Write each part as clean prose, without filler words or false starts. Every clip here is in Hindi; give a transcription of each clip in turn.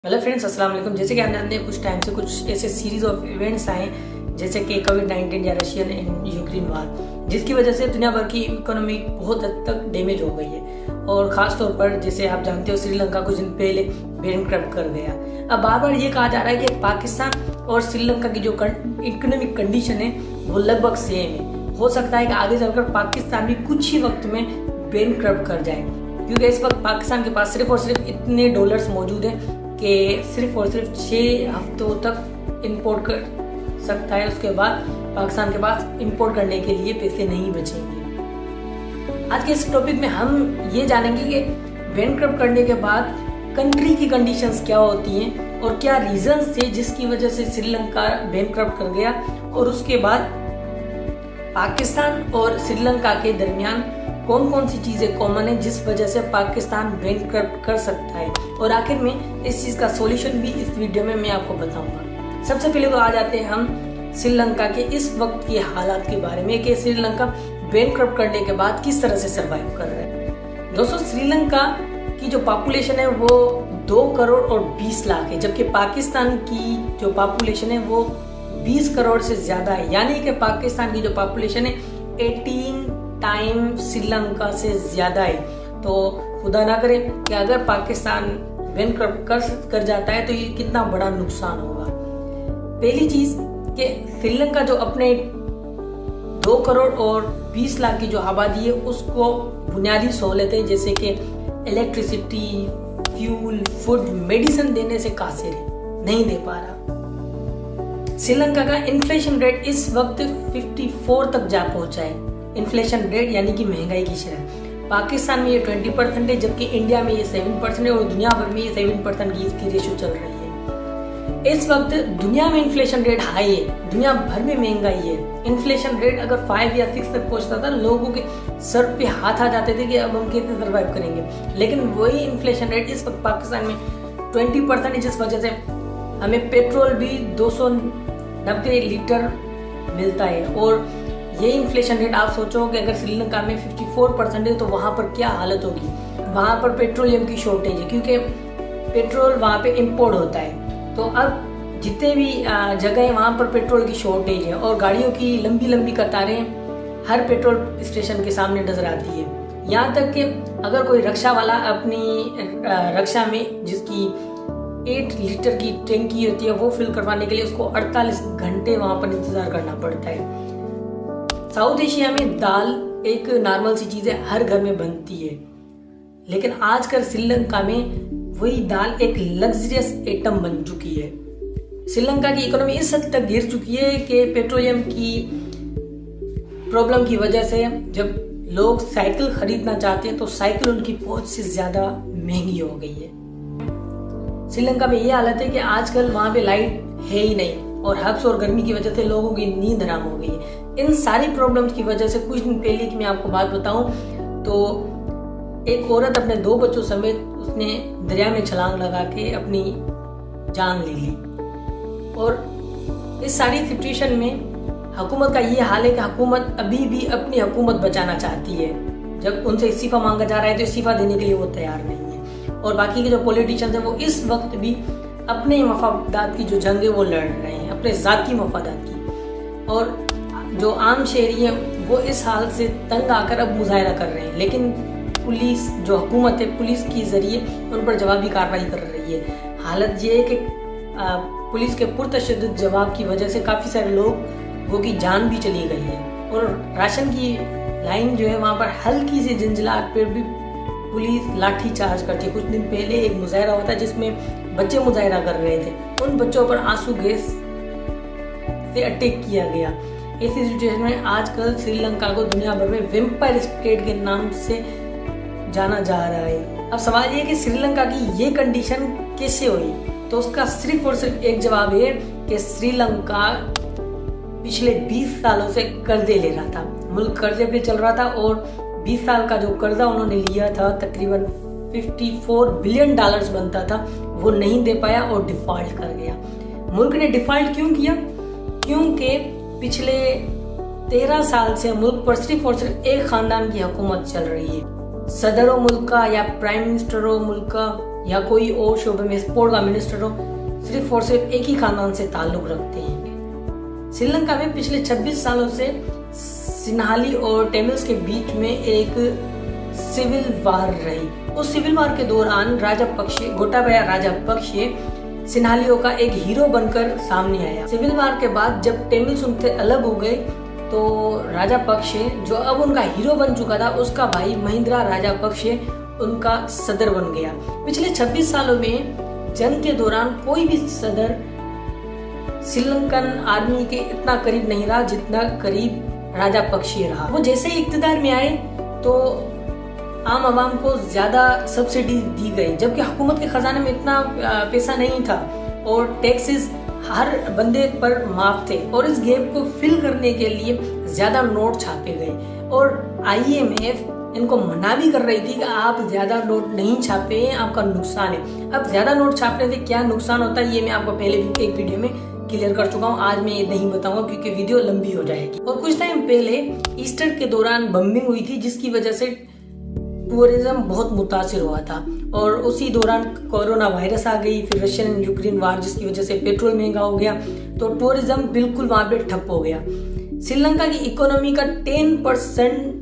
हेलो फ्रेंड्स, अस्सलाम वालेकुम। जैसे कि आप जानते हैं कुछ टाइम से कुछ ऐसे सीरीज ऑफ इवेंट्स आए जैसे कि कोविड-19 या रशियन एंड यूक्रेन वार, जिसकी वजह से दुनिया भर की इकोनॉमी बहुत हद तक डैमेज हो गई है। और ख़ास तौर पर जैसे आप जानते हो श्रीलंका कुछ दिन पहले बैंकरप्ट कर गया। अब बार बार ये कहा जा रहा है कि पाकिस्तान और श्रीलंका की जो इकोनॉमिक कंडीशन है वो लगभग सेम है। हो सकता है कि आगे चलकर पाकिस्तान भी कुछ ही वक्त में बैंकरप्ट कर जाए, क्योंकि इस वक्त पाकिस्तान के पास सिर्फ और सिर्फ इतने डॉलर्स मौजूद हैं कि सिर्फ और सिर्फ 6 हफ्तों तक इंपोर्ट कर सकता है। उसके बाद पाकिस्तान के पास इंपोर्ट करने के लिए पैसे नहीं बचेंगे। आज के इस टॉपिक में हम ये जानेंगे कि बैंकरप्ट करने के बाद कंट्री की कंडीशंस क्या होती हैं और क्या रीजंस थे जिसकी वजह से श्रीलंका बैंकरप्ट कर गया, और उसके बाद पाकिस्तान और श्रीलंका के दरमियान कौन कौन सी चीजें कॉमन है जिस वजह से पाकिस्तान बैंकरप्ट कर सकता है, और आखिर में इस चीज का सॉल्यूशन भी इस वीडियो में मैं आपको बताऊंगा। सबसे पहले तो आ जाते हैं हम श्रीलंका के इस वक्त के हालात के बारे में कि श्रीलंका बैंकरप्ट करने के बाद किस तरह से सर्वाइव कर रहा है। दोस्तों, श्रीलंका की जो पॉपुलेशन है वो 2 करोड़ और 20 लाख है, जबकि पाकिस्तान की जो पॉपुलेशन है वो 20 करोड़ से ज्यादा है। यानी कि पाकिस्तान की जो पॉपुलेशन है 18 टाइम श्रीलंका से ज्यादा है। तो खुदा ना करे कि अगर पाकिस्तान बैंकरप्ट कर जाता है तो ये कितना बड़ा नुकसान होगा। पहली चीज कि श्रीलंका जो अपने 2 करोड़ और 20 लाख की जो आबादी है उसको बुनियादी सहूलतें जैसे कि इलेक्ट्रिसिटी, फ्यूल, फूड, मेडिसिन देने से कासिर है, नहीं दे पा रहा। श्रीलंका का इन्फ्लेशन रेट इस वक्त 54 तक जा पहुंचा है। इन्फ्लेशन रेट यानी कि महंगाई की शरह। पाकिस्तान में ये 20% है, जबकि इंडिया में ये 7% है और दुनिया भर में ये 7% की इसकी रेशो चल रही है। इस वक्त दुनिया में इन्फ्लेशन रेट हाई है, दुनिया भर में महंगाई है। इन्फ्लेशन रेट अगर 5 या 6 तक पहुंचता था, लोगों के सर पे हाथ आ जाते थे कि अब हम कैसे सर्वाइव करेंगे। लेकिन वही इन्फ्लेशन रेट इस वक्त पाकिस्तान में 20% है, जिस वजह से हमें पेट्रोल भी 290 लीटर मिलता है। और ये इन्फ्लेशन रेट आप सोचो कि अगर श्रीलंका में 54% है तो वहाँ पर क्या हालत होगी। वहाँ पर पेट्रोलियम की शॉर्टेज है, क्योंकि पेट्रोल वहाँ पे इंपोर्ट होता है। तो अब जितने भी जगह है वहाँ पर पेट्रोल की शॉर्टेज है और गाड़ियों की लंबी लंबी कतारें हर पेट्रोल स्टेशन के सामने नजर आती है। यहाँ तक कि अगर कोई रक्षा वाला अपनी रक्षा में जिसकी 8 लीटर की टैंकी होती है वो फिल करवाने के लिए उसको 48 घंटे वहाँ पर इंतजार करना पड़ता है। साउथ एशिया में दाल एक नॉर्मल सी चीज है, हर घर में बनती है, लेकिन आजकल श्रीलंका में वही दाल एक लग्जरियस आइटम बन चुकी है। श्रीलंका की इकोनॉमी इस हद तक गिर चुकी है कि पेट्रोलियम की प्रॉब्लम की वजह से जब लोग साइकिल खरीदना चाहते हैं तो साइकिल उनकी पहुंच से ज्यादा महंगी हो गई है। श्रीलंका में ये हालत है कि आजकल वहां पे लाइट है ही नहीं और हब्स और गर्मी की वजह से लोगों की नींद हराम हो गई है। इन सारी प्रॉब्लम्स की वजह से कुछ दिन पहले की मैं आपको बात बताऊं तो एक औरत अपने 2 बच्चों समेत उसने दरिया में छलांग लगा के अपनी जान ले ली। और इस सारी सिचुएशन में हुकूमत का ये हाल है कि हुकूमत अभी भी अपनी हुकूमत बचाना चाहती है। जब उनसे इस्तीफा मांगा जा रहा है तो इस्तीफा देने के लिए वो तैयार नहीं है। और बाकी के जो पॉलिटिशियंस हैं वो इस वक्त भी अपने मफादात की जो जंग है वो लड़ रहे हैं, अपने ज़ाती मफादात की। और जो आम शहरी हैं वो इस हाल से तंग आकर अब मुजाहरा कर रहे हैं, लेकिन पुलिस जो हुकूमत है पुलिस के जरिए उन पर जवाबी कार्रवाई कर रही है। हालत ये है कि पुलिस के पुरतशद्दुद जवाब की वजह से काफ़ी सारे लोगों की जान भी चली गई है। और राशन की लाइन जो है वहाँ पर हल्की सी झंझलाहट पर भी पुलिस लाठी चार्ज करती है। कुछ दिन पहले एक मुजाहरा हुआ था जिसमें बच्चे मुजाहरा कर रहे थे, उन बच्चों पर आंसू गैस से अटैक किया गया। ऐसी सिचुएशन में आजकल श्रीलंका को दुनिया भर में वेम्पायर स्टेट के नाम से जाना जा रहा है। अब सवाल ये है कि श्रीलंका की ये कंडीशन कैसे हुई, तो उसका सिर्फ और सिर्फ एक जवाब है कि श्रीलंका पिछले 20 सालों से कर्जे ले रहा था। मुल्क कर्जे पे चल रहा था और 20 साल का जो कर्जा उन्होंने लिया था तकरीबन $54 बिलियन बनता था, वो नहीं दे पाया और डिफॉल्ट कर गया। मुल्क ने डिफॉल्ट क्यों किया? क्योंकि पिछले 13 साल से मुल्क पर सिर्फ और सिर्फ एक खानदान की हुकूमत चल रही है। सदर मुल्क का या प्राइम मिनिस्टर मुल्क का या कोई और शोबे में स्पोर्ट का मिनिस्टर हो, सिर्फ और सिर्फ एक ही खानदान से ताल्लुक रखते हैं। श्रीलंका में पिछले 26 सालों से सिन्हाली और तमिल्स के बीच में एक सिविल वार रही। उस सिविल वार के दौरान गोटाबाया राजपक्षे सिन्हालियों का एक हीरो बनकर सामने आया। सिविल वार के बाद जब तमिल्स उनसे अलग हो गए तो राजपक्षे, जो अब उनका हीरो बन चुका था, उसका भाई महिंद्रा राजपक्षे उनका सदर बन गया। पिछले 26 सालों में जंग के दौरान कोई भी सदर श्रीलंकन आर्मी के इतना करीब नहीं रहा जितना करीब राजपक्षे रहा। वो जैसे ही इक्तदार में आए तो आम आवाम को ज्यादा सब्सिडी दी गई, जबकि हुकूमत के खजाने में इतना पैसा नहीं था और टैक्सेस हर बंदे पर माफ थे। और इस गैप को फिल करने के लिए ज्यादा नोट छापे गए और IMF इनको मना भी कर रही थी कि आप ज्यादा नोट नहीं छापे, आपका नुकसान है। अब ज्यादा नोट छापने से क्या नुकसान होता है ये मैं आपको पहले भी एक वीडियो में क्लियर कर चुका हूँ। आज मैं ये नहीं बताऊंगा क्योंकि वीडियो लंबी हो जाएगी। और कुछ टाइम पहले ईस्टर के दौरान बम्बिंग हुई थी जिसकी वजह से टूरिज्म बहुत मुतासिर हुआ था और उसी दौरान कोरोना वायरस आ गई, फिर रशियन एंड यूक्रेन वार जिसकी वजह से पेट्रोल महंगा हो गया, तो टूरिज्म बिल्कुल वहां पे ठप हो गया। श्रीलंका की इकोनॉमी का 10%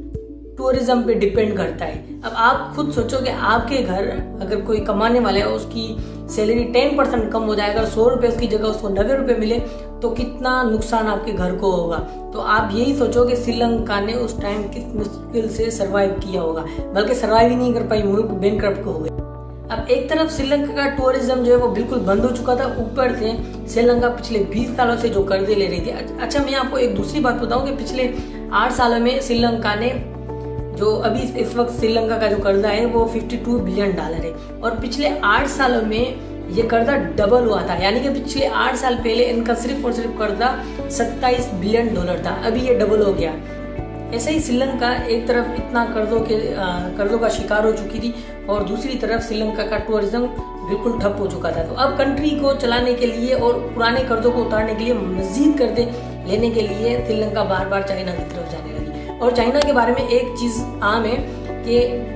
टूरिज्म पे डिपेंड करता है। अब आप खुद सोचो कि आपके घर अगर कोई कमाने वाला है उसकी सैलरी 10% कम हो जाए, अगर 100 रुपए उसकी जगह उसको 90 रुपए मिले तो कितना नुकसान आपके घर को होगा। तो आप यही सोचो कि श्रीलंका ने उस टाइम किस मुश्किल से सरवाइव किया होगा, बल्कि सरवाइव ही नहीं कर पाई, मुल्क बैंकक्रप्ट हो गया। अब एक तरफ श्रीलंका का टूरिज्म जो है वो बिल्कुल बंद हो चुका था, ऊपर से श्रीलंका पिछले 20 सालों से जो कर्जे ले रही थी। अच्छा, मैं आपको एक दूसरी बात बताऊं कि पिछले 8 सालों में श्रीलंका ने जो अभी इस वक्त श्रीलंका का जो कर्जा है वो $52 बिलियन है और पिछले 8 सालों में ये कर्जा डबल हुआ था। यानी कि पिछले 8 साल पहले इनका सिर्फ और सिर्फ कर्जा $27 बिलियन था, अभी ये डबल हो गया। ऐसे ही श्रीलंका एक तरफ इतना कर्जों का शिकार हो चुकी थी और दूसरी तरफ श्रीलंका का टूरिज्म बिल्कुल ठप हो चुका था। तो अब कंट्री को चलाने के लिए और पुराने कर्जों को उतारने के लिए मजीद कर्जे लेने के लिए श्रीलंका बार बार चाइना की तरफ जाने लगी। और चाइना के बारे में एक चीज आम है कि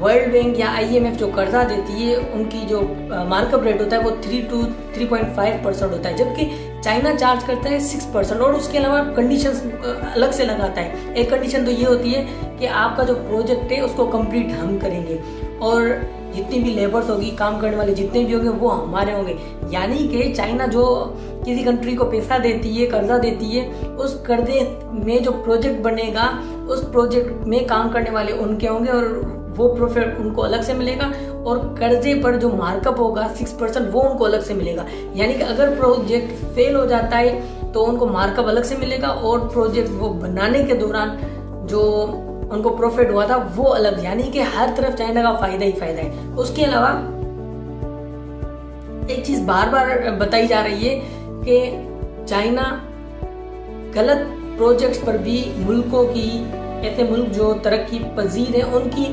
वर्ल्ड बैंक या IMF जो कर्जा देती है उनकी जो मार्कअप रेट होता है वो 3 to 3.5% होता है, जबकि चाइना चार्ज करता है 6% और उसके अलावा कंडीशंस अलग से लगाता है। एक कंडीशन तो ये होती है कि आपका जो प्रोजेक्ट है उसको कंप्लीट हम करेंगे और जितनी भी लेबर्स होगी, काम करने वाले जितने भी होंगे वो हमारे होंगे। यानी कि चाइना जो किसी कंट्री को पैसा देती है, कर्जा देती है, उस कर्जे में जो प्रोजेक्ट बनेगा उस प्रोजेक्ट में काम करने वाले उनके होंगे और वो प्रॉफिट उनको अलग से मिलेगा और कर्जे पर जो मार्कअप होगा 6% वो उनको अलग से मिलेगा। यानी कि अगर प्रोजेक्ट फेल हो जाता है तो उनको मार्कअप अलग से मिलेगा और प्रोजेक्ट वो बनाने के दौरान जो उनको प्रॉफिट हुआ था वो अलग। यानी कि हर तरफ चाइना का फायदा ही फायदा है। उसके अलावा एक चीज बार बार बताई जा रही है कि चाइना गलत प्रोजेक्ट्स पर भी मुल्कों की, ऐसे मुल्क जो तरक्की पजीर है उनकी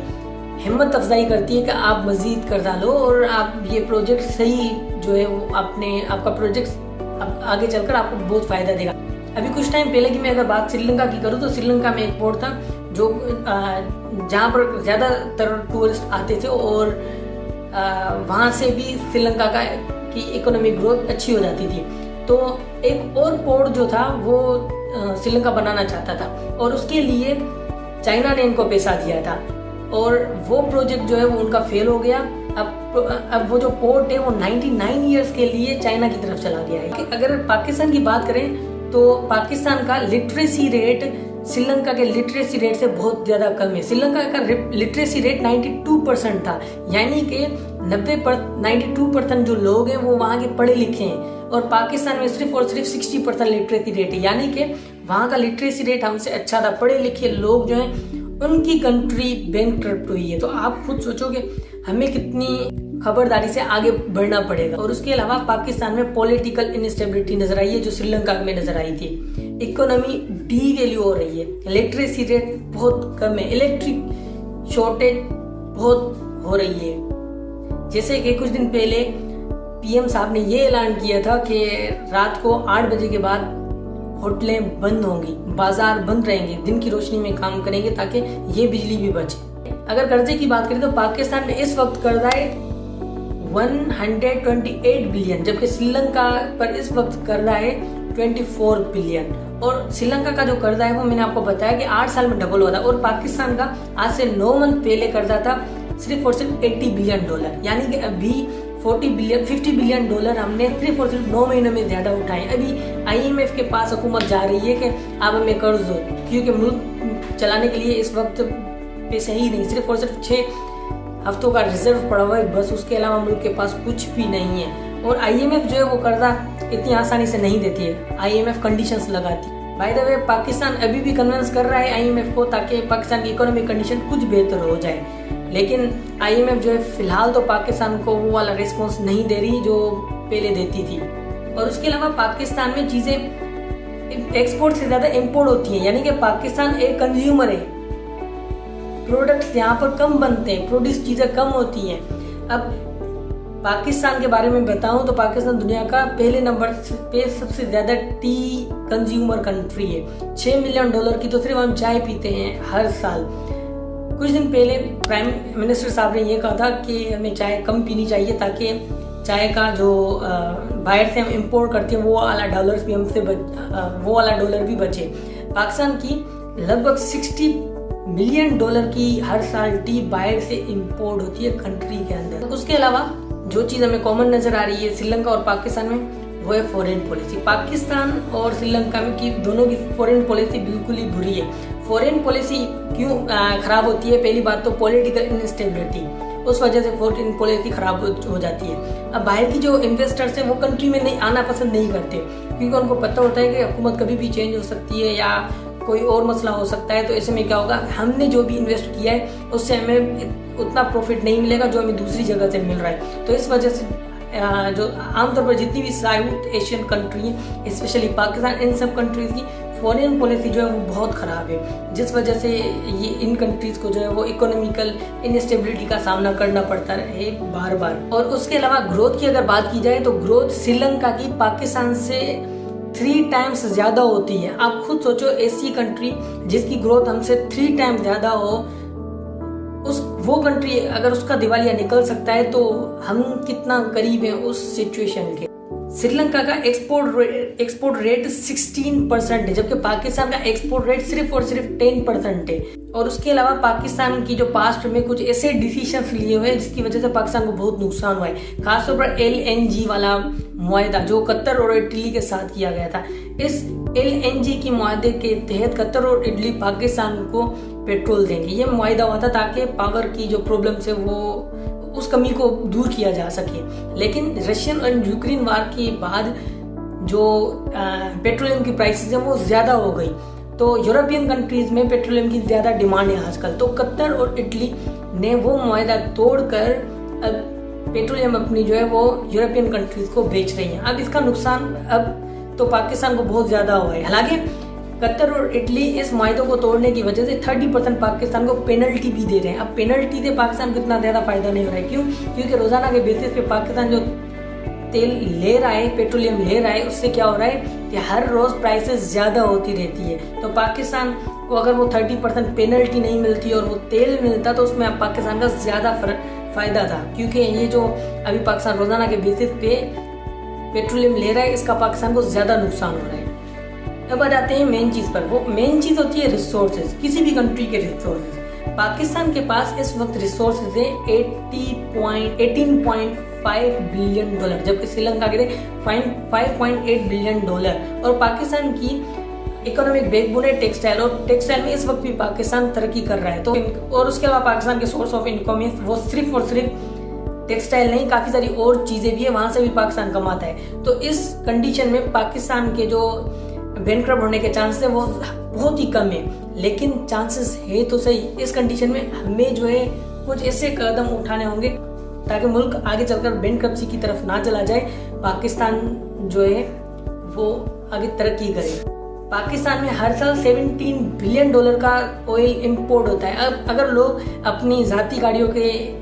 हिम्मत अफजाई करती है कि आप मजीद कर्जा लो और आप ये प्रोजेक्ट सही जो है वो आपका प्रोजेक्ट आगे चलकर आपको बहुत फायदा देगा। अभी कुछ टाइम पहले की मैं अगर बात श्रीलंका की करूँ तो श्रीलंका में एक पोर्ट था जो जहाँ पर ज्यादातर टूरिस्ट आते थे और वहां से भी श्रीलंका की इकोनॉमिक ग्रोथ अच्छी हो जाती थी। तो एक और पोर्ट जो था वो श्रीलंका बनाना चाहता था और उसके लिए चाइना ने इनको पैसा दिया था और वो प्रोजेक्ट जो है वो उनका फेल हो गया। अब वो जो पोर्ट है वो 99 इयर्स के लिए चाइना की तरफ चला गया है। अगर पाकिस्तान की बात करें तो पाकिस्तान का लिटरेसी रेट श्रीलंका के लिटरेसी रेट से बहुत ज्यादा कम है। श्रीलंका का लिटरेसी रेट 92% था, यानी कि 92% जो लोग हैं वो वहाँ के पढ़े लिखे हैं और पाकिस्तान में सिर्फ और सिर्फ 60% लिटरेसी रेट है। यानी कि वहाँ का लिटरेसी रेट हमसे अच्छा था, पढ़े लिखे लोग जो हैं उनकी कंट्री बैंकक्रप्ट हुई है। तो आप खुद सोचोगे हमें कितनी खबरदारी से आगे बढ़ना पड़ेगा। और उसके अलावा पाकिस्तान में पॉलिटिकल इनस्टेबिलिटी नजर आई है जो श्रीलंका में नजर आई थी। इकोनॉमी डी वैल्यू हो रही है, लिटरेसी रेट बहुत कम है, इलेक्ट्रिक शॉर्टेज बहुत हो रही है। जैसे कि कुछ दिन पहले PM साहब ने ये ऐलान किया था कि रात को 8 बजे के बाद होटलें बंद होंगी, बाजार बंद रहेंगे, दिन की रोशनी में काम करेंगे ताकि ये बिजली भी बचे। अगर कर्जे की बात करें तो पाकिस्तान में इस वक्त कर्जा है 128 बिलियन, जबकि श्रीलंका पर इस वक्त कर्जा है 24 बिलियन। और श्रीलंका का जो कर्जा है वो मैंने आपको बताया कि 8 साल में डबल हुआ था। और पाकिस्तान का आज से 9 मंथ पहले कर्जा था सिर्फ और सिर्फ $80 बिलियन, यानी कि अभी 50 बिलियन डॉलर हमने सिर्फ और सिर्फ 9 महीनों में ज्यादा उठाए। अभी IMF के पास हुकूमत जा रही है कि आप हमें कर्ज दो, क्योंकि मुल्क चलाने के लिए इस वक्त पैसे ही नहीं, सिर्फ और सिर्फ 6 हफ्तों का रिजर्व पड़ा हुआ है बस, उसके अलावा मुल्क के पास कुछ भी नहीं है। और IMF जो है वो कर्जा इतनी आसानी से नहीं देती है, IMF कंडीशंस लगाती है। बाय द वे पाकिस्तान अभी भी कन्विंस कर रहा है IMF को ताकि पाकिस्तान की इकोनॉमिक कंडीशन कुछ बेहतर हो जाए, लेकिन IMF जो है फिलहाल तो पाकिस्तान को वो वाला रिस्पॉन्स नहीं दे रही जो पहले देती थी। और उसके अलावा पाकिस्तान में चीजें एक्सपोर्ट से ज्यादा इंपोर्ट होती हैं, यानी कि पाकिस्तान एक कंज्यूमर है, प्रोडक्ट्स यहाँ पर कम बनते हैं, प्रोड्यूस चीजें कम होती हैं। अब पाकिस्तान के बारे में बताऊं तो पाकिस्तान दुनिया का पहले नंबर पे सबसे ज्यादा टी कंज्यूमर कंट्री है। $6 मिलियन की तो सिर्फ हम चाय पीते हैं हर साल। कुछ दिन पहले प्राइम मिनिस्टर साहब ने ये कहा था कि हमें चाय कम पीनी चाहिए ताकि चाय का जो बाहर से हम इंपोर्ट करते हैं वो वाला डॉलर भी बचे। पाकिस्तान की लगभग $60 मिलियन की हर साल टी बाहर से इंपोर्ट होती है कंट्री के अंदर। उसके अलावा जो चीज़ हमें कॉमन नजर आ रही है श्रीलंका और पाकिस्तान में वो है फॉरेन पॉलिसी। पाकिस्तान और श्रीलंका में की दोनों की फॉरेन पॉलिसी बिल्कुल ही बुरी है। फॉरेन पॉलिसी क्यों खराब होती है? पहली बात तो पॉलिटिकल इंस्टेबिलिटी, उस वजह से फॉरेन पॉलिसी खराब हो जाती है। अब बाहर की जो इन्वेस्टर्स हैं वो कंट्री में नहीं आना पसंद नहीं करते, क्योंकि उनको पता होता है कि हुकूमत कभी भी चेंज हो सकती है या कोई और मसला हो सकता है। तो ऐसे में क्या होगा, हमने जो भी इन्वेस्ट किया है उससे हमें उतना प्रॉफिट नहीं मिलेगा जो हमें दूसरी जगह से मिल रहा है। तो इस वजह से जो आमतौर पर जितनी भी साउथ एशियन कंट्री है, स्पेशली पाकिस्तान, इन सब कंट्रीज की फॉरेन पॉलिसी जो है वो बहुत ख़राब है, जिस वजह से ये इन कंट्रीज को जो है वो इकोनॉमिकल इनस्टेबिलिटी का सामना करना पड़ता है बार बार। और उसके अलावा ग्रोथ की अगर बात की जाए तो ग्रोथ श्रीलंका की पाकिस्तान से 3 टाइम्स ज्यादा होती है। आप खुद सोचो, ऐसी कंट्री जिसकी ग्रोथ हमसे 3 टाइम्स ज्यादा हो, वो कंट्री अगर उसका दिवालिया निकल सकता है तो हम कितना करीब हैं उस सिचुएशन के। श्रीलंका का एक्सपोर्ट रेट 16% है, जबकि पाकिस्तान का एक्सपोर्ट रेट सिर्फ और सिर्फ 10% है। और उसके अलावा पाकिस्तान की जो पास्ट में कुछ ऐसे डिसीजंस लिए हुए हैं जिसकी वजह से पाकिस्तान को बहुत नुकसान हुआ है, खासतौर पर LNG वाला मुआहदा जो कतर और इटली के साथ किया गया था। इस LNG की मुआहदे के तहत कतर और इटली पाकिस्तान को पेट्रोल देंगे। ये मुआहदा हुआ था ताकि पावर की जो प्रॉब्लम्स है वो उस कमी को दूर किया जा सके। लेकिन रशियन और यूक्रेन वार के बाद जो पेट्रोलियम की प्राइसेस है वो ज्यादा हो गई, तो यूरोपियन कंट्रीज में पेट्रोलियम की ज्यादा डिमांड है आजकल। तो कतर और इटली ने वो मुआहदा तोड़कर अब पेट्रोलियम अपनी जो है वो यूरोपियन कंट्रीज को बेच रही है। अब इसका नुकसान अब तो पाकिस्तान को बहुत ज्यादा हुआ है। हालांकि कतर और इटली इस मुआहदे को तोड़ने की वजह से 30% पाकिस्तान को पेनल्टी भी दे रहे हैं। अब पेनल्टी से पाकिस्तान को इतना ज्यादा फायदा नहीं हो रहा है। क्यों? क्योंकि रोजाना के बेसिस पे पाकिस्तान जो तेल ले रहा है, पेट्रोलियम ले रहा है, उससे क्या हो रहा है कि हर रोज प्राइसेस ज्यादा होती रहती है। तो पाकिस्तान को अगर वो 30% पेनल्टी नहीं मिलती और वो तेल मिलता तो उसमें पाकिस्तान का ज्यादा फायदा था, क्योंकि ये जो अभी पाकिस्तान रोजाना के बेसिस पे पेट्रोलियम ले रहा है इसका पाकिस्तान को ज्यादा नुकसान हो रहा है। अब आ जाते हैं मेन चीज पर। वो मेन चीज होती है रिसोर्सेज, किसी भी कंट्री के रिसोर्सेज। पाकिस्तान के पास इस वक्त रिसोर्सेज है 18.5 बिलियन डॉलर, जबकि श्रीलंका के 5.8 बिलियन डॉलर। और पाकिस्तान की इकोनॉमिक बैकबोन है टेक्सटाइल, और टेक्सटाइल में इस वक्त भी पाकिस्तान तरक्की कर रहा है। तो और उसके अलावा पाकिस्तान के सोर्स ऑफ इनकम है वो सिर्फ और सिर्फ टेक्सटाइल नहीं, काफी सारी और चीजें भी है, वहां से भी पाकिस्तान कमाता है। तो इस कंडीशन में पाकिस्तान के जो बैंकक्रप्ट होने के चांसेस है वो बहुत ही कम है, लेकिन चांसेस है तो सही। इस कंडीशन में हमें जो है कुछ ऐसे कदम उठाने होंगे ताकि मुल्क आगे चलकर बैंकक्रप्सी की तरफ ना चला जाए, पाकिस्तान जो है वो आगे तरक्की करे। पाकिस्तान में हर साल 17 बिलियन डॉलर का ऑयल इंपोर्ट होता है। अब अगर लोग अपनी जाती गाड़ियों के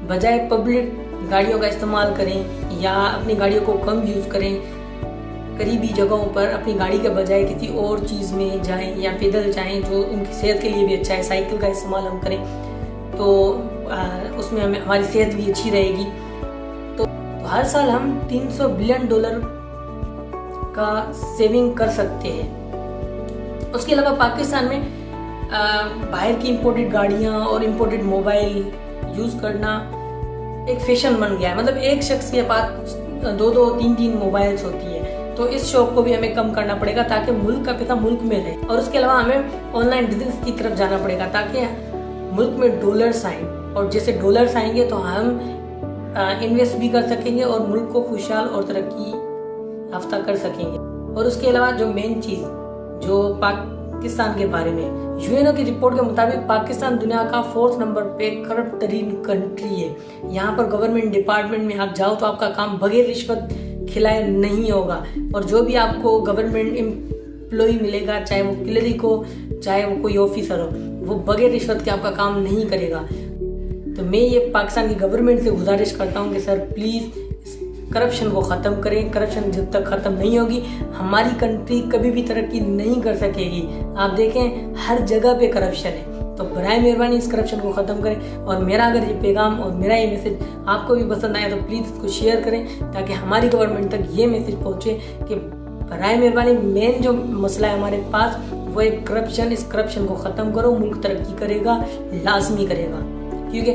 बजाय पब्लिक गाड़ियों का इस्तेमाल करें या अपनी गाड़ियों को कम यूज करें, करीबी जगहों पर अपनी गाड़ी के बजाय किसी और चीज़ में जाएं या पैदल जाएं जो उनकी सेहत के लिए भी अच्छा है, साइकिल का इस्तेमाल हम करें तो उसमें हमारी सेहत भी अच्छी रहेगी। तो हर साल हम $300 बिलियन का सेविंग कर सकते हैं। उसके अलावा पाकिस्तान में बाहर की इंपोर्टेड गाड़ियाँ और इंपोर्टेड मोबाइल यूज़ करना एक फैशन बन गया है। मतलब एक शख्स के पास 2-2, 3-3 मोबाइल्स होती है। तो इस शौक को भी हमें कम करना पड़ेगा ताकि मुल्क का पैसा मुल्क में रहे। और उसके अलावा हमें ऑनलाइन बिजनेस की तरफ जाना पड़ेगा ताकि मुल्क में डॉलर्स आए, और जैसे डॉलर्स आएंगे तो हम इन्वेस्ट भी कर सकेंगे और मुल्क को खुशहाल और तरक्की याफ्ता कर सकेंगे। और उसके अलावा जो मेन चीज़ जो पाकिस्तान के बारे में, यूएनओ की रिपोर्ट के मुताबिक पाकिस्तान दुनिया का 4th नंबर पे करप्ट तरीन कंट्री है। यहाँ पर गवर्नमेंट डिपार्टमेंट में आप जाओ तो आपका काम बगैर रिश्वत खिलाए नहीं होगा, और जो भी आपको गवर्नमेंट एम्प्लॉय मिलेगा, चाहे वो क्लर्क हो चाहे वो कोई ऑफिसर हो, वो बगैर रिश्वत के आपका काम नहीं करेगा। तो मैं ये पाकिस्तान की गवर्नमेंट से गुजारिश करता हूँ कि सर प्लीज़ करप्शन को ख़त्म करें। करप्शन जब तक ख़त्म नहीं होगी हमारी कंट्री कभी भी तरक्की नहीं कर सकेगी। आप देखें हर जगह पे करप्शन है, तो बराए मेहरबानी इस करप्शन को ख़त्म करें। और मेरा अगर ये पैगाम और मेरा ये मैसेज आपको भी पसंद आया तो प्लीज़ इसको शेयर करें ताकि हमारी गवर्नमेंट तक ये मैसेज पहुँचे कि बराए मेहरबानी मेन जो मसला है हमारे पास वो एक करप्शन, इस करप्शन को ख़त्म करो, मुल्क तरक्की करेगा, लाजमी करेगा। क्योंकि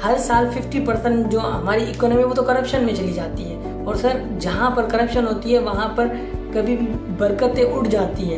हर साल 50% जो हमारी इकोनॉमी वो तो करप्शन में चली जाती है, और सर जहाँ पर करप्शन होती है वहाँ पर कभी भी बरकतें उड़ जाती हैं।